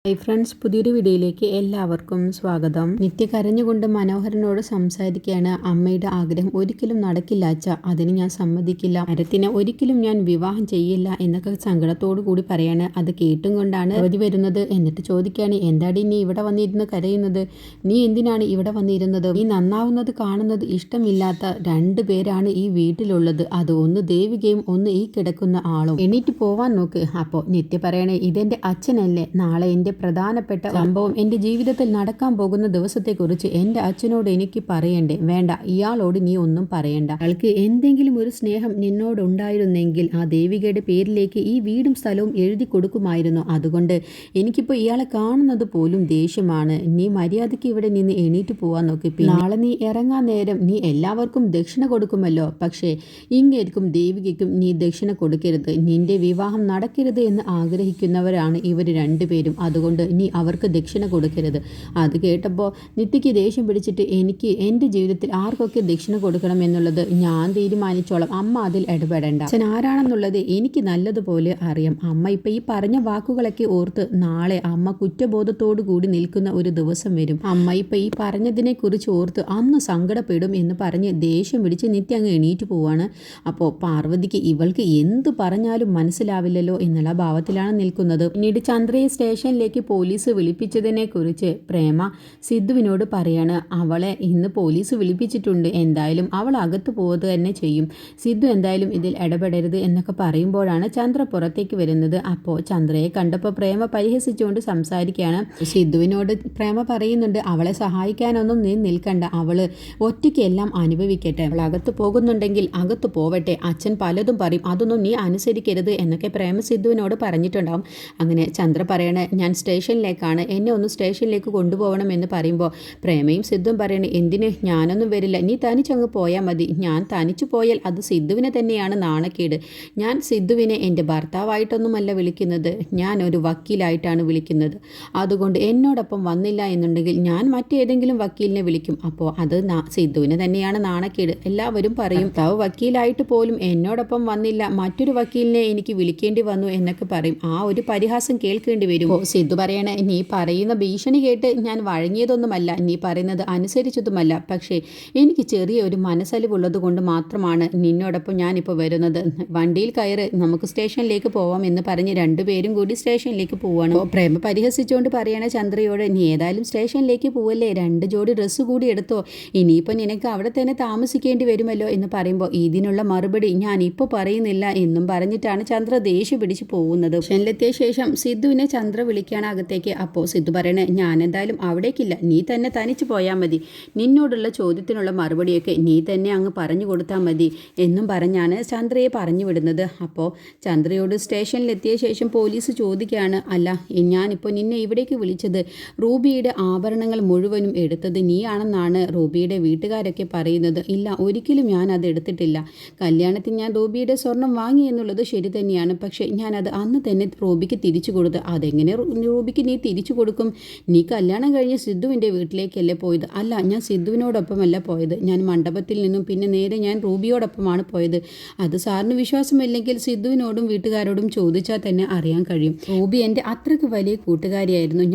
Hi friends, പുതിയൊരു വീഡിയോയിലേക്ക് എല്ലാവർക്കും സ്വാഗതം. നിത്യ കരഞ്ഞുകൊണ്ട് മനോഹരനോട് സംസാരിക്കുകയാണ്. അമ്മയുടെ ആഗ്രഹം ഒരിക്കലും നടക്കില്ല അച്ഛ, അതിന് ഞാൻ സമ്മതിക്കില്ല. ഭരത്തിനെ ഒരിക്കലും ഞാൻ വിവാഹം ചെയ്യില്ല എന്നൊക്കെ സങ്കടത്തോടു കൂടി പറയാണ്. അത് കേട്ടും കൊണ്ടാണ് അവധി വരുന്നത്. എന്നിട്ട് ചോദിക്കുകയാണ്, എന്താടി നീ ഇവിടെ വന്നിരുന്ന് കരയുന്നത്? നീ എന്തിനാണ് ഇവിടെ വന്നിരുന്നത്? നീ നന്നാവുന്നത് കാണുന്നത് ഇഷ്ടമില്ലാത്ത രണ്ടു പേരാണ് ഈ വീട്ടിലുള്ളത്. അത് ഒന്ന് ദേവികയും ഒന്ന് ഈ കിടക്കുന്ന ആളും. എണീറ്റ് പോവാൻ നോക്ക്. അപ്പോൾ നിത്യ പറയണേ, ഇതെന്റെ അച്ഛനല്ലേ? നാളെ എൻ്റെ പ്രധാനപ്പെട്ട സംഭവം, എൻ്റെ ജീവിതത്തിൽ നടക്കാൻ പോകുന്ന ദിവസത്തെക്കുറിച്ച് എൻ്റെ അച്ഛനോട് എനിക്ക് പറയണ്ടേ? വേണ്ട, ഇയാളോട് നീ ഒന്നും പറയണ്ട. അയാൾക്ക് എന്തെങ്കിലും ഒരു സ്നേഹം നിന്നോട് ഉണ്ടായിരുന്നെങ്കിൽ ആ ദേവികയുടെ പേരിലേക്ക് ഈ വീടും സ്ഥലവും എഴുതി കൊടുക്കുമായിരുന്നു. അതുകൊണ്ട് എനിക്കിപ്പോൾ ഇയാളെ കാണുന്നത് പോലും ദേഷ്യമാണ്. നീ മര്യാദയ്ക്ക് ഇവിടെ നിന്ന് എണീറ്റ് പോവാൻ നോക്കി. നാളെ നീ ഇറങ്ങാൻ നേരം നീ എല്ലാവർക്കും ദക്ഷിണ കൊടുക്കുമല്ലോ, പക്ഷേ ഇങ്ങേർക്കും ദേവികയ്ക്കും നീ ദക്ഷിണ കൊടുക്കരുത്. നിന്റെ വിവാഹം നടക്കരുത് എന്ന് ആഗ്രഹിക്കുന്നവരാണ് ഇവർ രണ്ടുപേരും. അതുകൊണ്ട് നീ അവർക്ക് ദക്ഷിണ കൊടുക്കരുത്. അത് കേട്ടപ്പോൾ നിത്യയ്ക്ക് ദേഷ്യം പിടിച്ചിട്ട്, എനിക്ക് എൻ്റെ ജീവിതത്തിൽ ആർക്കൊക്കെ ദക്ഷിണ കൊടുക്കണം എന്നുള്ളത് ഞാൻ തീരുമാനിച്ചോളാം, അമ്മ അതിൽ ഇടപെടേണ്ട. അച്ഛൻ ആരാണെന്നുള്ളത് എനിക്ക് നല്ലതുപോലെ അറിയാം. അമ്മ ഇപ്പം ഈ പറഞ്ഞ വാക്കുകളൊക്കെ ഓർത്ത് നാളെ അമ്മ കുറ്റബോധത്തോടു കൂടി നിൽക്കുന്ന ഒരു ദിവസം വരും. അമ്മ ഇപ്പം ഈ പറഞ്ഞതിനെ കുറിച്ച് ഓർത്ത് അന്ന് സങ്കടപ്പെടും എന്ന് പറഞ്ഞ് ദേഷ്യം പിടിച്ച് നിത്യ അങ്ങ് എണീറ്റ് പോവാണ്. അപ്പോൾ പാർവതിക്ക് ഇവൾക്ക് എന്ത് പറഞ്ഞാലും മനസ്സിലാവില്ലല്ലോ എന്നുള്ള ഭാവത്തിലാണ് നിൽക്കുന്നത്. പിന്നീട് ചന്ദ്രയെ സ്റ്റേഷനിലേക്ക് പോലീസ് വിളിപ്പിച്ചതിനെ കുറിച്ച് പ്രേമ സിദ്ധുവിനോട് പറയാണ്. അവളെ ഇന്ന് പോലീസ് വിളിപ്പിച്ചിട്ടുണ്ട്, എന്തായാലും അവൾ അകത്ത് പോവുക തന്നെ ചെയ്യും. സിദ്ധു എന്തായാലും ഇതിൽ ഇടപെടരുത് എന്നൊക്കെ പറയുമ്പോഴാണ് ചന്ദ്ര പുറത്തേക്ക് വരുന്നത്. അപ്പോൾ ചന്ദ്രയെ കണ്ടപ്പോൾ പ്രേമ പരിഹസിച്ചുകൊണ്ട് സംസാരിക്കുകയാണ്. സിദ്ധുവിനോട് പ്രേമ പറയുന്നുണ്ട്, അവളെ സഹായിക്കാനൊന്നും നീ നിൽക്കണ്ട, അവള് ഒറ്റയ്ക്ക് എല്ലാം അനുഭവിക്കട്ടെ. അവൾ അകത്ത് പോകുന്നുണ്ടെങ്കിൽ അകത്ത് പോവട്ടെ, അച്ഛൻ പലതും പറയും, അതൊന്നും നീ അനുസരിക്കരുത് എന്നൊക്കെ പ്രേമ സിദ്ധുവിനോട് പറഞ്ഞിട്ടുണ്ടാവും. അങ്ങനെ ചന്ദ്ര പറയണേ, ഞാൻ സ്റ്റേഷനിലേക്കാണ്, എന്നെ ഒന്ന് സ്റ്റേഷനിലേക്ക് കൊണ്ടുപോകണം എന്ന് പറയുമ്പോൾ പ്രേമയും സിദ്ധുവും പറയണേ, എന്തിന്? ഞാനൊന്നും വരില്ല, നീ തനിച്ചങ്ങ് പോയാൽ മതി. ഞാൻ തനിച്ചു പോയാൽ അത് സിദ്ധുവിനെ തന്നെയാണ് നാണക്കേട്. ഞാൻ സിദ്ധുവിനെ എൻ്റെ ഭർത്താവായിട്ടൊന്നുമല്ല വിളിക്കുന്നത്, ഞാൻ ഒരു വക്കീലായിട്ടാണ് വിളിക്കുന്നത്. അതുകൊണ്ട് എന്നോടൊപ്പം വന്നില്ല എന്നുണ്ടെങ്കിൽ ഞാൻ മറ്റേതെങ്കിലും വക്കീലിനെ വിളിക്കും. അപ്പോൾ അത് സിദ്ധുവിന് തന്നെയാണ് നാണക്കേട്. എല്ലാവരും പറയും, ഭർത്താവ് വക്കീലായിട്ട് പോലും എന്നോടൊപ്പം വന്നില്ല, മറ്റൊരു വക്കീലിനെ എനിക്ക് വിളിക്കേണ്ടി വന്നു എന്നൊക്കെ പറയും. ആ ഒരു പരിഹാസം കേൾക്കേണ്ടി വരും. സിദ്ധു പറയണേ, നീ പറയുന്ന ഭീഷണി കേട്ട് ഞാൻ വഴങ്ങിയതൊന്നുമല്ല, നീ പറയുന്നത് അനുസരിച്ചതുമല്ല, പക്ഷേ എനിക്ക് ചെറിയ ഒരു മനസ്സലിവുള്ളത് കൊണ്ട് മാത്രമാണ് നിന്നോടൊപ്പം ഞാനിപ്പോൾ വരുന്നത്. വണ്ടിയിൽ കയറ്, നമുക്ക് സ്റ്റേഷനിലേക്ക് പോവാം എന്ന് പറഞ്ഞ് രണ്ടുപേരും കൂടി സ്റ്റേഷനിലേക്ക് പോവാണ്. പ്രേമ പരിഹസിച്ചുകൊണ്ട് പറയണേ ചന്ദ്രയോട്, നീ ഏതായാലും സ്റ്റേഷനിലേക്ക് പോവല്ലേ, 2 ജോഡി ഡ്രസ്സ് കൂടി എടുത്തോ, ഇനിയിപ്പോൾ നിനക്ക് അവിടെ തന്നെ താമസിക്കേണ്ടി വരുമല്ലോ എന്ന് പറയുമ്പോൾ ഇതിനുള്ള മറുപടി ഞാൻ ഇപ്പോൾ പറയുന്നില്ല എന്നും പറഞ്ഞിട്ടാണ് ചന്ദ്ര ദേഷ്യം പിടിച്ച് പോകുന്നത്. സ്റ്റേഷനിലെത്തിയ ശേഷം സിദ്ധുവിനെ ചന്ദ്ര വിളിക്കുകയാണ് അകത്തേക്ക്. അപ്പോൾ സിദ്ധു പറയണേ, ഞാൻ എന്തായാലും അവിടേക്കില്ല, നീ തന്നെ തനിച്ച് പോയാൽ മതി, നിന്നോടുള്ള ചോദ്യത്തിനുള്ള മറുപടിയൊക്കെ നീ തന്നെ അങ്ങ് പറഞ്ഞു കൊടുത്താൽ മതി എന്നും പറഞ്ഞാണ് ചന്ദ്രയെ പറഞ്ഞു വിടുന്നത്. അപ്പോൾ ചന്ദ്രയോട് സ്റ്റേഷനിലെത്തിയ ശേഷം പോലീസ് ചോദിക്കുകയാണ്, അല്ല ഞാനിപ്പോൾ നിന്നെ ഇവിടേക്ക് വിളിച്ചത് റൂബിയുടെ ആഭരണങ്ങൾ മുഴുവനും എടുത്തത് നീയാണെന്നാണ് റൂബിയുടെ വീട്ടുകാരൊക്കെ പറയുന്നത്. ഇല്ല, ഒരിക്കലും ഞാൻ അത് എടുത്തിട്ടില്ല. കല്യാണത്തിന് ഞാൻ റൂബിയുടെ സ്വർണം വാങ്ങി എന്നുള്ളത് ശരി തന്നെയാണ്, പക്ഷേ ഞാനത് അന്ന് തന്നെ റൂബിക്ക് തിരിച്ചു കൊടുത്ത്. അതെങ്ങനെ റൂബിക്ക് നീ തിരിച്ചു കൊടുക്കും? നീ കല്യാണം കഴിഞ്ഞ് സിദ്ധുവിൻ്റെ വീട്ടിലേക്കല്ലേ പോയത്? അല്ല, ഞാൻ സിദ്ധുവിനോടൊപ്പമല്ല പോയത്, ഞാൻ മണ്ഡപത്തിൽ നിന്നും പിന്നെ നേരെ ഞാൻ റൂബിയോടൊപ്പമാണ് പോയത്. അത് സാറിന് വിശ്വാസമില്ലെങ്കിൽ സിദ്ധുവിനോടും വീട്ടുകാരോടും ചോദിച്ചാൽ തന്നെ അറിയാൻ കഴിയും. റൂബി എൻ്റെ അത്രയ്ക്ക് വലിയ കൂട്ടുകാരിയായിരുന്നു.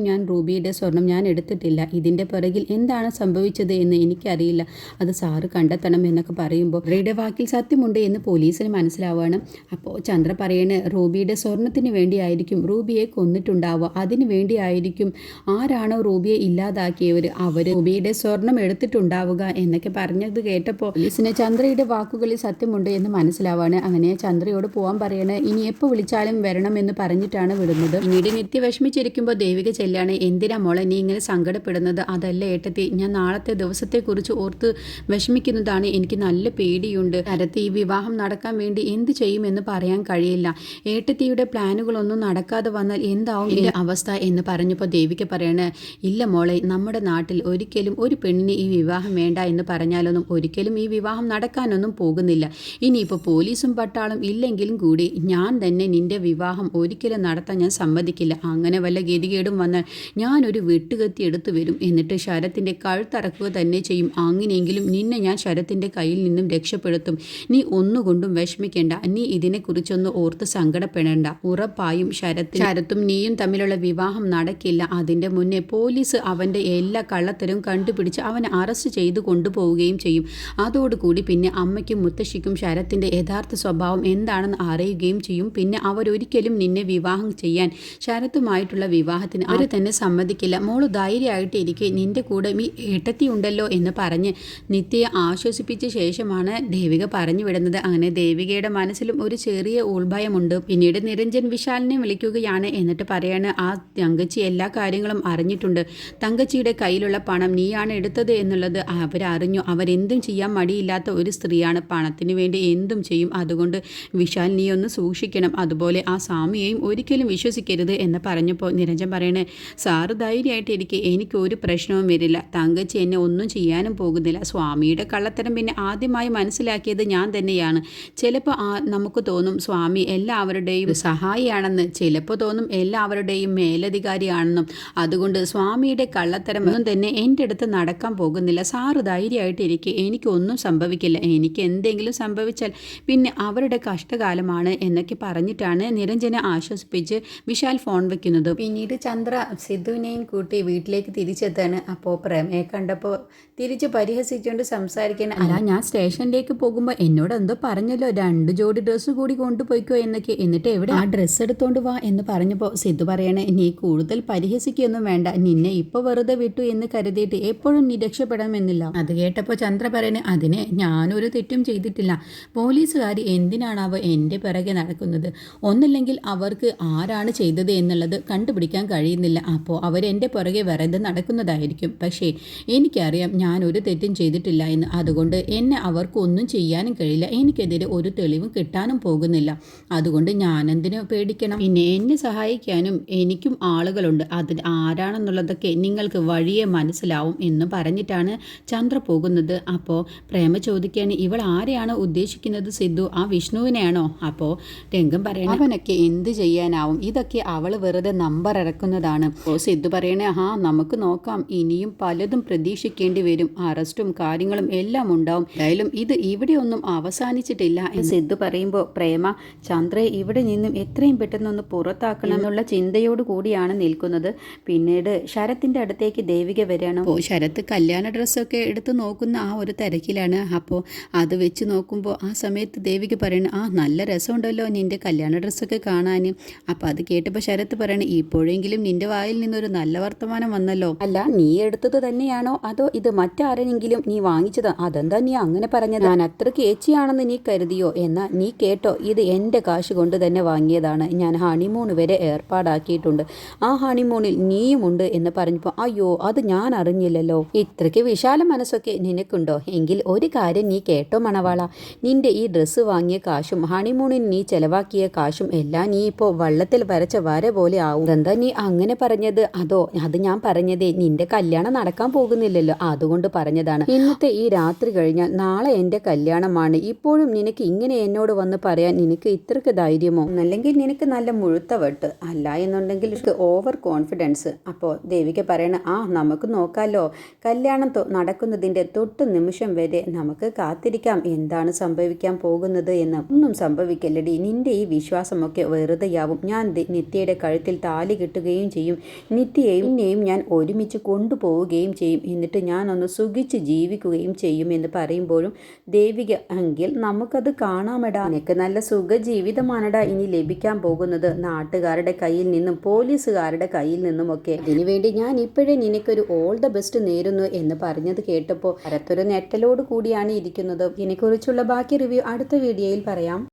ഞാൻ റൂബിയുടെ സ്വർണം ഞാൻ എടുത്തിട്ടില്ല. ഇതിൻ്റെ പിറകിൽ എന്താണ് സംഭവിച്ചത് എന്ന് എനിക്കറിയില്ല, അത് സാറ് കണ്ടെത്തണം എന്നൊക്കെ പറയുമ്പോൾ റൂബിയുടെ വാക്കിൽ സത്യമുണ്ട് എന്ന് പോലീസിന് മനസ്സിലാവുകയാണ്. അപ്പോൾ ചന്ദ്ര പറയണ, റൂബിയുടെ സ്വർണത്തിന് വേണ്ടിയായിരിക്കും റൂബിയെ കൊന്നിട്ടുണ്ടാവുക, അതിനു വേണ്ടിയായിരിക്കും ആരാണോ റൂബിയെ ഇല്ലാതാക്കിയവർ അവർ റൂബിയുടെ സ്വർണം എടുത്തിട്ടുണ്ടാവുക എന്നൊക്കെ പറഞ്ഞത് കേട്ടപ്പോൾ പോലീസിന് ചന്ദ്രയുടെ വാക്കുകളിൽ സത്യമുണ്ട് എന്ന് മനസ്സിലാവാണ്. അങ്ങനെ ചന്ദ്രയോട് പോകാൻ പറയണേ, ഇനി എപ്പോൾ വിളിച്ചാലും വരണം എന്ന് പറഞ്ഞിട്ടാണ് വിടുന്നത്. പിന്നീട് നിത്യ വിഷമിച്ചിരിക്കുമ്പോൾ ദേവിക ചെല്ലാണ്. എന്തിനാ മോളെ നീ ഇങ്ങനെ സങ്കടപ്പെടുന്നത്? അതല്ല ഏട്ടത്തി, ഞാൻ നാളത്തെ ദിവസത്തെക്കുറിച്ച് ഓർത്ത് വിഷമിക്കുന്നതാണ്. എനിക്ക് നല്ല പേടിയുണ്ട്. ശരത്ത് ഈ വിവാഹം നടക്കാൻ വേണ്ടി എന്ത് ചെയ്യുമെന്ന് പറയാൻ കഴിയില്ല. ഏട്ടത്തിയുടെ പ്ലാനുകളൊന്നും നടക്കാതെ വന്നാൽ എന്താവും എൻ്റെ അവസ്ഥ എന്ന് പറഞ്ഞപ്പോൾ ദേവിക പറയണേ, ഇല്ല മോളെ, നമ്മുടെ നാട്ടിൽ ഒരിക്കലും ഒരു പെണ്ണിന് ഈ വിവാഹം വേണ്ട എന്ന് പറഞ്ഞാലൊന്നും ഒരിക്കലും ഈ വിവാഹം നടക്കാനൊന്നും പോകുന്നില്ല. ഇനിയിപ്പോൾ പോലീസും പട്ടാളം ഇല്ലെങ്കിലും കൂടി ഞാൻ തന്നെ നിന്റെ വിവാഹം ഒരിക്കലും നടത്താൻ ഞാൻ സമ്മതിക്കില്ല. അങ്ങനെ വല്ല ഗതികേടും വന്നാൽ ഞാനൊരു വെട്ടുകത്തി എടുത്തു വരും, എന്നിട്ട് ശരത്തിൻ്റെ കഴുത്തറക്കുക തന്നെ ചെയ്യും. അങ്ങനെയെങ്കിലും നിന്നെ ഞാൻ ശരത്തിൻ്റെ കയ്യിൽ നിന്നും രക്ഷപ്പെടുത്തും. നീ ഒന്നുകൊണ്ടും വിഷമിക്കേണ്ട, നീ ഇതിനെക്കുറിച്ചൊന്ന് ഓർത്ത് സങ്കടപ്പെടേണ്ട. ഉറപ്പായും ശരത്തും നീ നീയും തമ്മിലുള്ള വിവാഹം നടക്കില്ല. അതിൻ്റെ മുന്നേ പോലീസ് അവൻ്റെ എല്ലാ കള്ളത്തരവും കണ്ടുപിടിച്ച് അവനെ അറസ്റ്റ് ചെയ്ത് കൊണ്ടുപോവുകയും ചെയ്യും. അതോടുകൂടി പിന്നെ അമ്മയ്ക്കും മുത്തശ്ശിക്കും ശരത്തിൻ്റെ യഥാർത്ഥ സ്വഭാവം എന്താണെന്ന് അറിയുകയും ചെയ്യും. പിന്നെ അവരൊരിക്കലും നിന്നെ വിവാഹം ചെയ്യാൻ, ശരത്തുമായിട്ടുള്ള വിവാഹത്തിന് അവർ തന്നെ സമ്മതിക്കില്ല. മോള് ധൈര്യമായിട്ടിരിക്കെ, നിന്റെ കൂടെ ഈ ഏട്ടത്തി ഉണ്ടല്ലോ എന്ന് പറഞ്ഞ് നിത്യയെ ആശ്വസിപ്പിച്ച ശേഷമാണ് ദേവിക പറഞ്ഞു വിടുന്നത്. അങ്ങനെ ദേവികയുടെ മനസ്സിലും ഒരു ചെറിയ ഉൾഭയമുണ്ട്. പിന്നീട് നിരഞ്ജൻ വിശാലിനെ വിളിക്കുകയാണ്. എന്നിട്ട് പറയാണ്, ആ തങ്കച്ചി എല്ലാ കാര്യങ്ങളും അറിഞ്ഞിട്ടുണ്ട്. തങ്കച്ചിയുടെ കയ്യിലുള്ള പണം നീയാണ് എടുത്തത് എന്നുള്ളത് അവരറിഞ്ഞു. അവരെന്തും ചെയ്യാൻ മടിയില്ലാത്ത ഒരു സ്ത്രീയാണ്. പണത്തിന് വേണ്ടി എന്തും ചെയ്യും. അതുകൊണ്ട് വിശാൽ നീ ഒന്ന് സൂക്ഷിക്കണം. അതുപോലെ ആ സ്വാമിയെയും ഒരിക്കലും വിശ്വസിക്കരുത് എന്ന് പറഞ്ഞപ്പോൾ നിരഞ്ജൻ പറയണേ, സാറ് ധൈര്യമായിട്ടിരിക്കെ, എനിക്ക് ഒരു പ്രശ്നവും വരില്ല. തങ്കച്ചി എന്നെ ഒന്നും ചെയ്യാനും പോകുന്നില്ല. സ്വാമിയുടെ കള്ളത്തരം പിന്നെ ആദ്യമായി മനസ്സിലാക്കിയത് ഞാൻ തന്നെയാണ്. ചിലപ്പോൾ നമുക്ക് തോന്നും സ്വാമി എല്ലാവരുടെയും സഹായിയാണെന്ന്, ചിലപ്പോൾ തോന്നും എല്ലാവരുടെയും മേലധികാരിയാണെന്നും. അതുകൊണ്ട് സ്വാമിയുടെ കള്ളത്തരം ഒന്നും തന്നെ എൻ്റെ അടുത്ത് നടക്കാൻ പോകുന്നില്ല. സാറ് ധൈര്യമായിട്ടിരിക്കെ, എനിക്കൊന്നും സംഭവിക്കില്ല. എനിക്ക് എന്തെങ്കിലും സംഭവിച്ചാൽ പിന്നെ അവരുടെ കഷ്ടകാലമാണ് എന്നൊക്കെ പറഞ്ഞിട്ടാണ് നിരഞ്ജനെ ആശ്വസിപ്പിച്ച് വിശാൽ ഫോൺ വെക്കുന്നത്. പിന്നീട് ചന്ദ്ര സിദ്ധുവിനെയും കൂട്ടി വീട്ടിലേക്ക് തിരിച്ചെത്താണ്. അപ്പോൾ പ്രേമയെ കണ്ടപ്പോൾ തിരിച്ച് പരിഹസിച്ചുകൊണ്ട് സംസാരിക്കാൻ, അല്ല ഞാൻ സ്റ്റേഷനിലേക്ക് പോകുമ്പോൾ എന്നോട് എന്തോ പറഞ്ഞല്ലോ, 2 ജോഡി ഡ്രസ്സ് കൂടി കൊണ്ടുപോയിക്കോ എന്നൊക്കെ. എന്നിട്ട് എവിടെ ആ ഡ്രസ്സ് എടുത്തോണ്ട് വാ എന്ന് പറഞ്ഞപ്പോൾ സിദ്ധു പറയണേ, നീ കൂടുതൽ പരിഹസിക്കൊന്നും വേണ്ട. നിന്നെ ഇപ്പോൾ വെറുതെ വിട്ടു എന്ന് കരുതിയിട്ട് എപ്പോഴും നീ രക്ഷപ്പെടണമെന്നില്ല. അത് കേട്ടപ്പോൾ ചന്ദ്ര പറയണേ, അതിന് ഞാനൊരു തെറ്റും ചെയ്തിട്ടില്ല. പോലീസുകാർ എന്തിനാണാവോ എൻ്റെ പിറകെ നടക്കുന്നത്? ഒന്നില്ലെങ്കിൽ അവർക്ക് ആരാണ് ചെയ്തത് എന്നുള്ളത് കണ്ടുപിടിക്കാൻ കഴിയുന്നില്ല. അപ്പോൾ അവരെൻ്റെ പുറകെ വെറുതെ നടക്കുന്നതായിരിക്കും. പക്ഷേ എനിക്കറിയാം ഞാൻ ഒരു തെറ്റും ചെയ്തിട്ടില്ല എന്ന്. അതുകൊണ്ട് എന്നെ അവർക്കൊന്നും ചെയ്യാനും കഴിയില്ല. എനിക്കെതിരെ ഒരു തെളിവും കിട്ടാനും പോകുന്നില്ല. അതുകൊണ്ട് ഞാനെന്തിനു പേടിക്കണം? പിന്നെ എന്നെ സഹായിക്കാനും എനിക്കും ആളുകളുണ്ട്. അത് ആരാണെന്നുള്ളതൊക്കെ നിങ്ങൾക്ക് വഴിയെ മനസ്സിലാവും എന്ന് പറഞ്ഞിട്ടാണ് ചന്ദ്ര പോകുന്നത്. അപ്പോൾ പ്രേമ ചോദിക്കുകയാണ്, ഇവൾ ആരെയാണ് ഉദ്ദേശിക്കുന്നത് സിദ്ധു? ആ വിഷ്ണുവിനെയാണോ? അപ്പോൾ രംഗം പറയണ, അവനൊക്കെ എന്ത് ചെയ്യാനാവും? ഇതൊക്കെ അവൾ വെറുതെ നമ്പർ ഇറക്കുന്നതാണ്. അപ്പോൾ സിദ്ധു പറയണേ, നമുക്ക് നോക്കാം. ഇനിയും പലതും പ്രതീക്ഷിക്കേണ്ടി വരും. അറസ്റ്റും കാര്യങ്ങളും എല്ലാം ഉണ്ടാവും. എന്തായാലും ഇത് ഇവിടെയൊന്നും അവസാനിച്ചിട്ടില്ല എന്ന് സിദ്ധു പറയുമ്പോൾ പ്രേമ ചന്ദ്രയെ ഇവിടെ നിന്നും എത്രയും പെട്ടെന്നൊന്ന് പുറത്താക്കണം എന്നുള്ള ചിന്തയോട് കൂടിയാണ് നിൽക്കുന്നത്. പിന്നീട് ശരത്തിൻ്റെ അടുത്തേക്ക് ദേവിക വരികയാണ്. അപ്പോൾ ശരത്ത് കല്യാണ ഡ്രസ്സൊക്കെ എടുത്ത് നോക്കുന്ന ആ ഒരു തിരക്കിലാണ്. അപ്പോൾ അത് വെച്ച് നോക്കുമ്പോൾ ആ സമയത്ത് ദേവിക പറയണ, നല്ല രസമുണ്ടല്ലോ നിൻ്റെ കല്യാണ ഡ്രസ്സൊക്കെ കാണാൻ. അപ്പോൾ അത് കേട്ടപ്പോൾ ശരത്ത് പറയണ, ഇപ്പോഴെങ്കിലും നിൻ്റെ വായിൽ നിന്നൊരു നല്ല വർത്തമാനം വന്നല്ലോ. അല്ല, നീ എടുത്തത് തന്നെയാണോ അതോ ഇത് മറ്റാരെങ്കിലും നീ വാങ്ങിച്ചത്? അതെന്താ നീ അങ്ങനെ പറഞ്ഞത്? ഞാൻ അത്രയ്ക്ക് ഏച്ചിയാണെന്ന് നീ കരുതിയോ? എന്നാൽ നീ കേട്ടോ, ഇത് എൻ്റെ കാശ് കൊണ്ട് തന്നെ വാങ്ങിയതാണ്. ഞാൻ ഹണിമൂൺ വരെ ഏർപ്പാടാക്കിയിട്ടുണ്ട്. ആ ഹണിമൂണിൽ നീയുമുണ്ട് എന്ന് പറഞ്ഞപ്പോൾ, അയ്യോ അത് ഞാൻ അറിഞ്ഞില്ലല്ലോ. ഇത്രയ്ക്ക് വിശാല മനസ്സൊക്കെ നിനക്കുണ്ടോ? എങ്കിൽ ഒരു കാര്യം നീ കേട്ടോ മണവാള, നിന്റെ ഈ ഡ്രസ്സ് വാങ്ങിയ കാശും ഹണിമൂണിന് നീ ചെലവാക്കിയ കാശും എല്ലാം നീ ഇപ്പോൾ വള്ളത്തിൽ വരച്ച വര പോലെ ആവും. എന്താ നീ അങ്ങനെ പറഞ്ഞത്? അതോ അത് ഞാൻ പറഞ്ഞതേ നിന്റെ കല്യാണം നടക്കാൻ പോകുന്നില്ലല്ലോ, അതുകൊണ്ട് പറഞ്ഞതാണ്. ഇന്നത്തെ ഈ രാത്രി കഴിഞ്ഞാൽ നാളെ എൻ്റെ കല്യാണമാണ്. ഇപ്പോഴും നിനക്ക് ഇങ്ങനെ എന്നോട് വന്ന് പറയാൻ നിനക്ക് ഇത്രയ്ക്ക് ധൈര്യമോ? അല്ലെങ്കിൽ നിനക്ക് നല്ല മുഴുത്ത വെട്ട്, അല്ല എന്നുണ്ടെങ്കിൽ ഓവർ കോൺഫിഡൻസ്. അപ്പോൾ ദേവിക പറയണ, നമുക്ക് നോക്കാമല്ലോ. കല്യാണം നടക്കുന്നതിൻ്റെ തൊട്ട് നിമിഷം വരെ നമുക്ക് കാത്തിരിക്കാം എന്താണ് സംഭവിക്കാൻ പോകുന്നത് എന്ന്. ഒന്നും സംഭവിക്കല്ലടി, നിന്റെ ഈ വിശ്വാസമൊക്കെ വെറുതെയാവും. ഞാൻ നിത്യയുടെ കഴുത്തിൽ താലി കെട്ടുകയും ചെയ്യും. നിത്യയെയും ഞാൻ ഒരുമിച്ച് കൊണ്ടുപോവുകയും ചെയ്യും. എന്നിട്ട് ഞാനൊന്ന് സുഖിച്ച് ജീവിക്കുകയും ചെയ്യും എന്ന് പറയുമ്പോഴും ദേവിക, എങ്കിൽ നമുക്കത് കാണാമെടാ. നിനക്ക് നല്ല സുഖ ജീവിതമാണെടാ ഇനി ലഭിക്കാൻ പോകുന്നത്. നാട്ടുകാരുടെ കയ്യിൽ നിന്നും പോലീസുകാരുടെ കയ്യിൽ നിന്നുമൊക്കെ. അതിനുവേണ്ടി ഞാൻ ഇപ്പോഴേ നിനക്കൊരു ഓൾ ദ ബെസ്റ്റ് നേരുന്നു എന്ന് പറഞ്ഞത് കേട്ടപ്പോൾ അരത്തൊരു ഞെട്ടലോട് കൂടിയാണ് ഇരിക്കുന്നത്. ഇതിനെക്കുറിച്ചുള്ള ബാക്കി റിവ്യൂ അടുത്ത വീഡിയോയിൽ പറയാം.